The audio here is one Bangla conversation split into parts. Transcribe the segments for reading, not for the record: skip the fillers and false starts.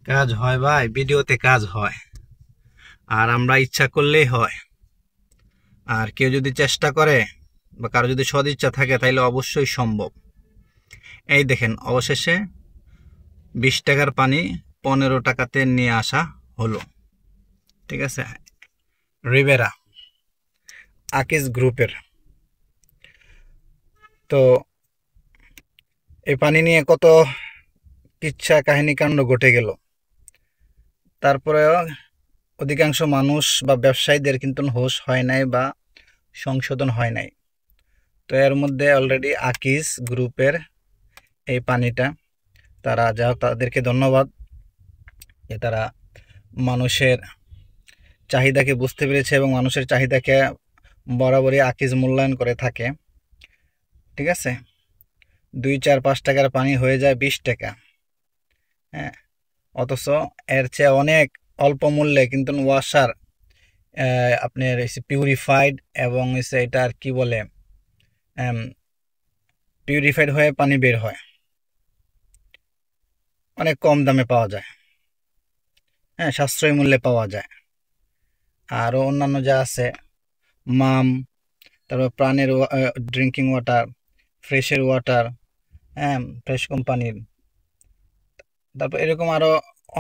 কাজ হয় ভাই, ভিডিওতে কাজ হয়। আর আমরা ইচ্ছা করলেই হয়। আর কেউ যদি চেষ্টা করে বা কারো যদি সদিচ্ছা থাকে তাহলে অবশ্যই সম্ভব। এই দেখেন, অবশেষে 20 টাকার পানি 15 টাকাতে নিয়ে আসা হলো। ঠিক আছে, রিবেরা আকিজ গ্রুপের। তো এই পানি নিয়ে কত কিচ্ছা কাহিনী কাণ্ড ঘটে গেল। তারপরেও অধিকাংশ মানুষ বা ব্যবসায়ীদের কিন্তু হোশ হয় নাই বা সংশোধন হয় নাই। তো এর মধ্যে অলরেডি আকিজ গ্রুপের এই পানিটা, তারা যা হোক, তাদেরকে ধন্যবাদ যে তারা মানুষের চাহিদাকে বুঝতে পেরেছে এবং মানুষের চাহিদাকে বরাবরই আকিজ মূল্যায়ন করে থাকে। ঠিক আছে, 2, 4, 5 টাকার পানি হয়ে যায় 20 টাকা। হ্যাঁ, অথচ এর চেয়ে অনেক অল্প মূল্যে কিন্তু ওয়াসার আপনার পিউরিফাইড এবং এটা আর কি বলে, পিউরিফাইড হয়ে পানি বের হয়, অনেক কম দামে পাওয়া যায়। হ্যাঁ, সাশ্রয়ী মূল্যে পাওয়া যায়। আরও অন্যান্য যা আছে, মাম, তারপর প্রাণের ড্রিঙ্কিং ওয়াটার, ফ্রেশের ওয়াটার, হ্যাঁ, ফ্রেশ কোম্পানির, তারপর এরকম আরও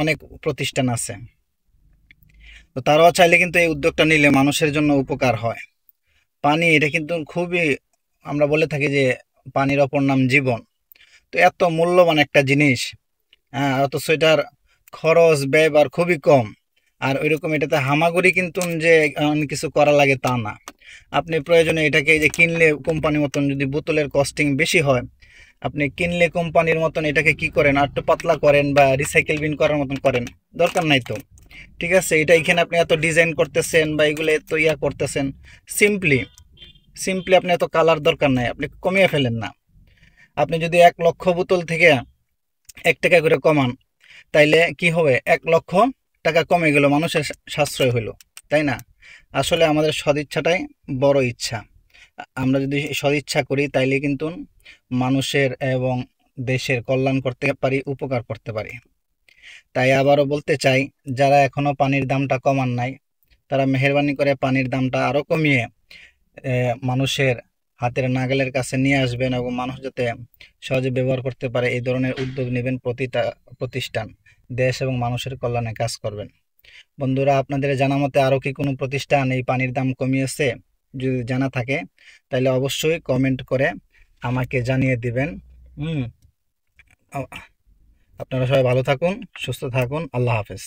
অনেক প্রতিষ্ঠান আছে। তো তারাও চাইলে কিন্তু এই উদ্যোগটা নিলে মানুষের জন্য উপকার হয়। পানি এটা কিন্তু খুবই, আমরা বলে থাকি যে পানির অপর নাম জীবন। তো এত মূল্যবান একটা জিনিস, হ্যাঁ, অথচ এটার খরচ ব্যয়বার খুবই কম। আর ওইরকম এটাতে হামাগুড়ি কিন্তু যে অনেক কিছু করা লাগে তা না। আপনি প্রয়োজনে এটাকে যে কিনলে কোম্পানির মতন যদি বোতলের কস্টিং বেশি হয়, আপনি কিনলে কোম্পানির মতন এটাকে কি করেন, আর একটু পাতলা করেন বা রিসাইকেল বিন করার মতন করেন, দরকার নাই তো। ঠিক আছে, এটা এখানে আপনি এত ডিজাইন করতেছেন বা এগুলো এত করতেছেন, সিম্পলি সিম্পলি আপনি এত কালার দরকার নাই, আপনি কমিয়ে ফেলেন না। আপনি যদি 1 লক্ষ বোতল থেকে 1 টাকা করে কমান, তাইলে কি হবে, 1 লক্ষ টাকা কমে গেল, মানুষের সাশ্রয় হলো, তাই না? আসলে আমাদের সদিচ্ছাটাই বড় ইচ্ছা। আমরা যদি সদিচ্ছা করি তাইলে কিন্তু মানুষের এবং দেশের কল্যাণ করতে পারি, উপকার করতে পারি। তাই আবারও বলতে চাই, যারা এখনো পানির দামটা কমান নাই, তারা মেহেরবানি করে পানির দামটা আরও কমিয়ে মানুষের হাতের নাগালের কাছে নিয়ে আসবেন এবং মানুষ যাতে সহজে ব্যবহার করতে পারে এই ধরনের উদ্যোগ নেবেন প্রতিটা প্রতিষ্ঠান। দেশ এবং মানুষের কল্যাণে কাজ করবেন। বন্ধুরা, আপনাদের জানা মতে আরও কি কোনো প্রতিষ্ঠান এই পানির দাম কমিয়েছে? যদি জানা থাকে তাহলে অবশ্যই কমেন্ট করে আমাকে জানিয়ে দিবেন। আপনারা সবাই ভালো থাকুন, সুস্থ থাকুন। আল্লাহ হাফেজ।